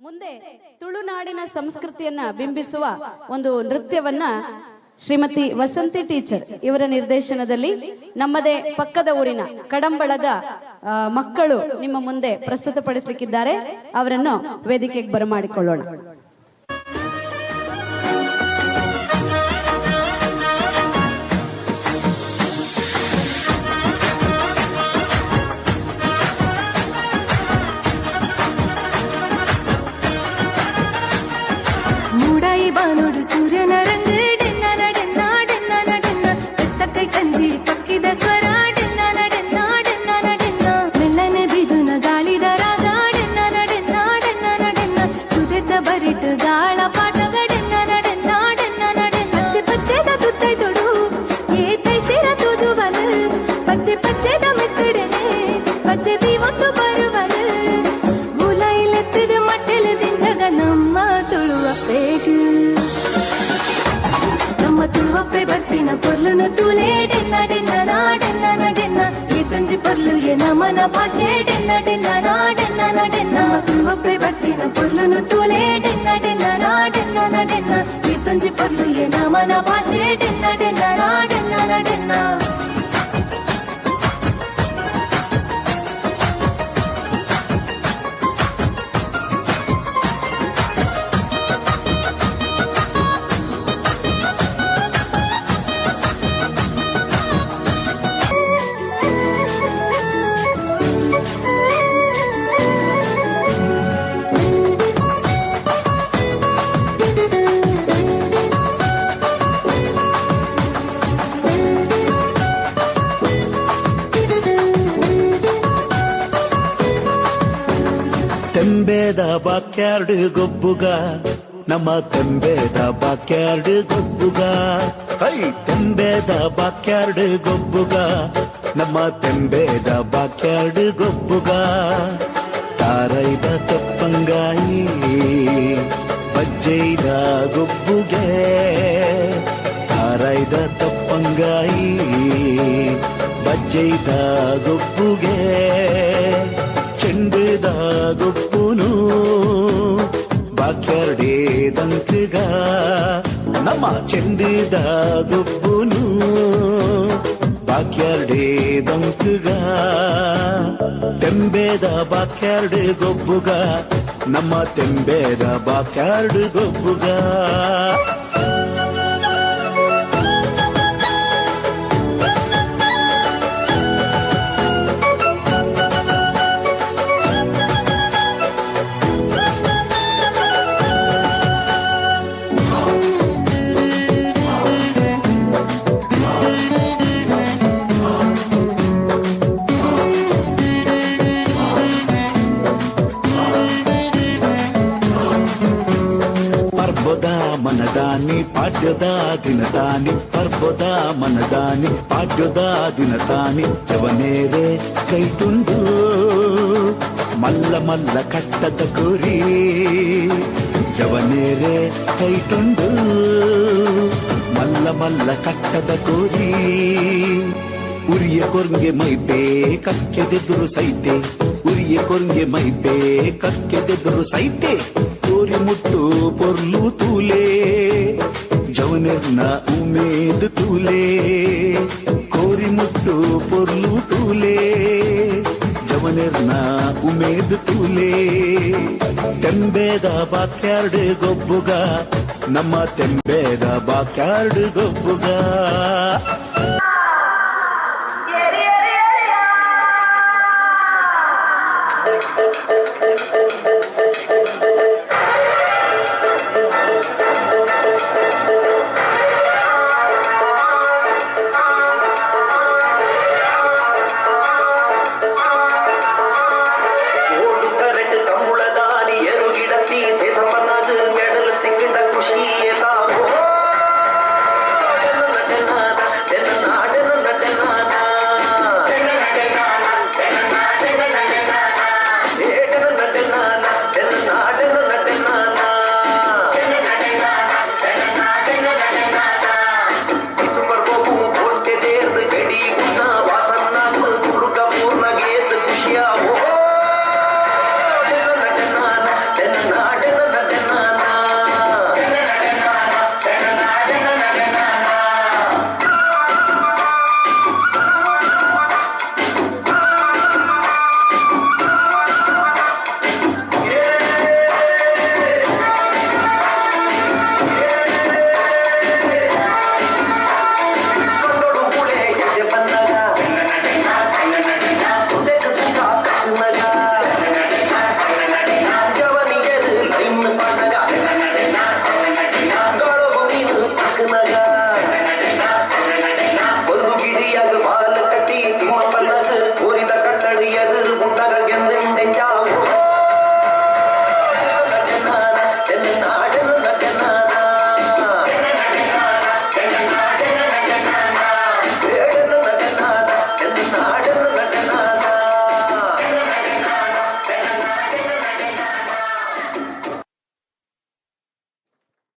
ಮುಂದೆ ತುಳುನಾಡಿನ ಸಂಸ್ಕೃತಿಯನ್ನ ಬಿಂಬಿಸುವ ಒಂದು ನೃತ್ಯವನ್ನ ಶ್ರೀಮತಿ ವಸಂತಿ ಟೀಚರ್ ಇವರ ನಿರ್ದೇಶನದಲ್ಲಿ ನಮ್ಮದೇ ಪಕ್ಕದ ಊರಿನ ಕಡಂಬಳದ ಮಕ್ಕಳು ನಿಮ್ಮ ಮುಂದೆ ಪ್ರಸ್ತುತಪಡಿಸಲಿಕ್ಕಿದ್ದಾರೆ. ಅವರನ್ನು ವೇದಿಕೆಗೆ ಬರಮಾಡಿಕೊಳ್ಳೋಣ. ಬಾನುಡು ಸೂರ್ಯನ ರಂಗ ಡೆನ್ನ ಡೆನ್ನ ಡೆನ್ನ ಡೆನ್ನ ಬೆತ್ತಕ್ಕೈ ಕಂಜಿ ಪಕ್ಕಿದ ಸ್ವರ ಡೆನ್ನ ಡೆನ್ನ ಡೆನ್ನ ಡೆನ್ನ ಮೆಲ್ಲನೆ ಬಿಜುನ ಗಾಳಿದ ರಾಗ ಡೆನ್ನ ಡೆನ್ನ ಡೆನ್ನ ಡೆನ್ನ ತುದೆದ್ದ ಬರಿಟ್ ಗಾಳ ಪಾಠಗ ಡೆನ್ನ ಡೆನ್ನ ಡೆನ್ನ ಡೆನ್ನ ಪಚ್ಚೆ ಪಚ್ಚೆದ ತುತ್ತೈ ತೊಡು ಏತೈ ಸಿರ ತುಜುವಲ್ ಪಚ್ಚೆ ಪಚ್ಚೆದ ಮೆತ್ತಡೆನೆ ಪಚ್ಚೆ ದೀವತ್ತು ಬರುವಲ್ ಮುಲೈಲೆತ್ತದ ಮಟ್ಟೆಲೆ ದಿಂಜಗ ನಮ್ಮ ತುಳುವ ಪೇಟು ತುಳುವಪ್ಪೆ ಬತ್ತಿನ ಪೊರ್ಲುನ ತೂಲೆ ಡೆನ್ನ ಡೆನ್ನ ಡೆನ್ನ ಡೆನ್ನ ಈ ತುಂಜಿ ಪೊರ್ಲು ಎ ನಮನ ಭಾಷೆ ಡೆನ್ನ ಡೆನ್ನ ಡೆನ್ನ ಡೆನ್ನ ತುಳುವಪ್ಪೆ ಬತ್ತಿನ ಪೊರ್ಲುನ ತೂಲೆ ಡೆನ್ನ ಡೆನ್ನ ಡೆನ್ನ ಡೆನ್ನ ಈ ತುಂಜಿ ಪೊರ್ಲು ಎ ನಮನ ಭಾಷೆ ಡೆನ್ನ ಡೆನ್ನ ಡೆನ್ನ ಡೆನ್ನ ತೆಂಬೇದ ಬಾಕ್ಯಾರ್ಡ್ ಗೊಬ್ಬುಗ ನಮ್ಮ ತೆಂಬೇದ ಬಾಕ್ಯಾರ್ಡ್ ಗೊಬ್ಬುಗ ಹೈ ತೆಂಬೇದ ಬಾಕ್ಯಾರ್ಡ್ ಗೊಬ್ಬುಗ ನಮ್ಮ ತೆಂಬೇದ ಬಾಕ್ಯಾರ್ಡ್ ಗೊಬ್ಬುಗ ತಾರೈದ ತಪ್ಪಂಗಾಯಿ ಬಜ್ಜೈದ ಗೊಬ್ಬುಗೆ ತಾರೈದ ತಪ್ಪಂಗಾಯಿ ಬಜ್ಜೈದ ಗೊಬ್ಬುಗೆ ಚೆಂಡದ ಗೊಬ್ಬುನು ಬಾಕ್ಯಾರ್ಡೇ ದಂಕಗ ನಮ್ಮ ಚೆಂಡದ ಗೊಬ್ಬುನು ಬಾಕ್ಯಾರ್ಡೇ ದಂಕಗ ತೆಂಬೇದ ಬಾಕ್ಯಾರ್ಡ್ ಗೊಬ್ಬುಗ ನಮ್ಮ ತೆಂಬೇದ ಬಾಕ್ಯಾರ್ಡ್ ಗೊಬ್ಬುಗ ಮನದಾನಿ ಪಾಡ್ಯದ ದಿನದಾನಿ ಪರ್ಬದ ಮನದಾನಿ ಪಾಡ್ಯದ ದಿನದಾನಿ ಜವನೇರೆ ಕೈಟುಂಡು ಮಲ್ಲ ಮಲ್ಲ ಕಟ್ಟದ ಕುರಿ ಜವನೇರೆ ಕೈಟುಂಡು ಮಲ್ಲ ಮಲ್ಲ ಕಟ್ಟದ ಕುರಿ ಉರಿಯ ಕೊರ್ಗೆ ಮೈಪೇ ಕಕ್ಕೆದೆದುರು ಸೈತೆ ಉರಿಯ ಕೊರ್ಗೆ ಮೈಪೇ ಕಕ್ಕೆದೆದುರು ಸೈತೆ ಕೋರಿ ಮುಟ್ಟು ಪೊರ್ಲು ತೂಲೆ ಜವನೆರ್ನ ಉಮೇದ್ ತೂಲೆ ಕೋರಿ ಮುಟ್ಟು ಪೊರ್ಲು ತೂಲೆ ಜವನೆರ್ನ ಉಮೇದ್ ತೂಲೆ ತೆಂಬೇದ ಬಾಕ್ಯಾರ್ಡ್ ಗೊಬ್ಬುಗ ನಮ್ಮ ತೆಂಬೇದ ಬಾಕ್ಯಾರ್ಡ್ ಗೊಬ್ಬುಗ